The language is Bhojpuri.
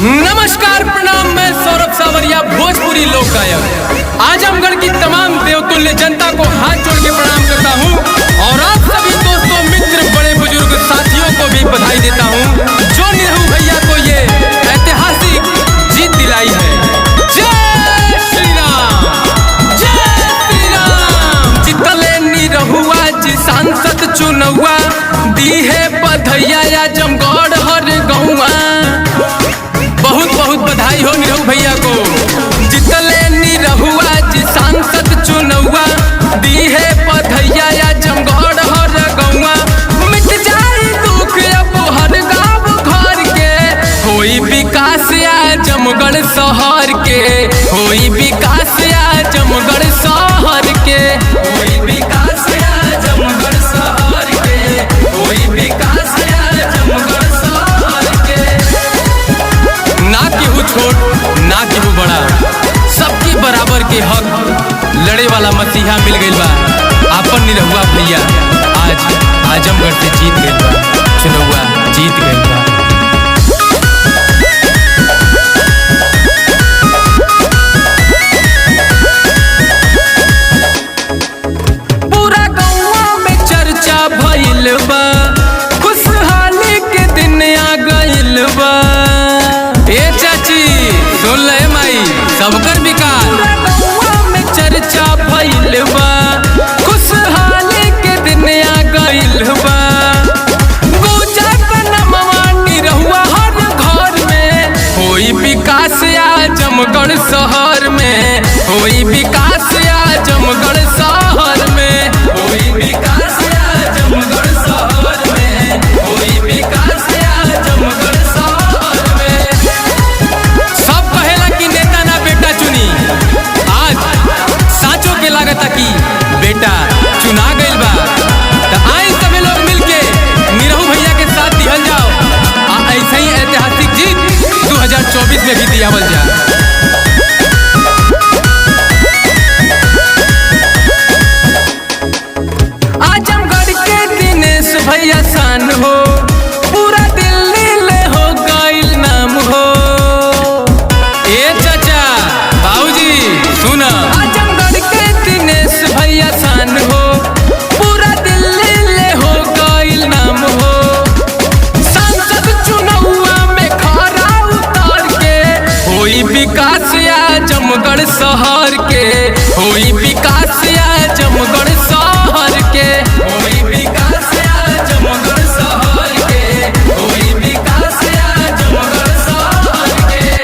नमस्कार प्रणाम, मैं सौरभ सावरिया, भोजपुरी लोक गायक। आजमगढ़ की तमाम देवतुल्य जनता को हाथ जोड़ के प्रणाम करता हूं और आप सभी दोस्तों, मित्र, बड़े बुजुर्ग साथियों को भी बधाई देता हूं जो निरहू भैया को ये ऐतिहासिक जीत दिलाई है। जय श्री राम, जय श्री राम। जितले निरहुआ जी सांसद चुनौआ दी है बधैया आजमगढ़ हर गौआ। बहुत बहुत बधाई हो निरहू भैया को। जितले निरहुआ जी सांसद चुनौआ दी है बधैया आजमगढ़ हर गौआ। मिट जाए दुख अब हर गाँव घर के, होई विकास आजमगढ़ शहर के, होई विकास आजमगढ़ शहर के, होई विकास आजमगढ़ शहर के, होई विकास आजमगढ़ शहर के। ना केहू छोट ना केहू बड़ा, सबके बराबर के हक लड़े वाला मसीहा मिल गइल बा। आपन निरहुआ भैया आज आजमगढ़ से जीत गइल बा, चुनौआ जीत गइल बा। पूरा गौवा में चर्चा भइल बा, खुशहाली के दिन आ गइल बा। ए चाची सुन ले माई, सबकर विकास। गौवा में चर्चा भइल बा, खुशहाली के दिन आ गइल बा। गुजा कनमवा निरहुआ हर घर में, होई विकास आजमगढ़ शहर में, होई विकास आजमगढ़ शहर में, होई विकास आजमगढ़ शहर में, होई विकास आजमगढ़ शहर में। सब कहेला कि नेता ना बेटा चुनी, आज साचो के लागता कि बेटा चुना गइल बा। तो आई सभी लोग मिलके निरहू भैया के साथ दिहल जाओ आ ऐसे ही ऐतिहासिक जीत 2024 में भी दियावल जाए। आजमगढ़ के दिनेश भैया शान हो, पूरा दिल्ली ले हो गइल नाम हो। ए चाचा बाबूजी सुना, आजमगढ़ के दिनेश भैया शान हो, पूरा दिल्ली ले हो गइल नाम हो। सांसद चुनौआ में खरा उतार के, होई विकास आजमगढ़ शहर के, होई विकास आजमगढ़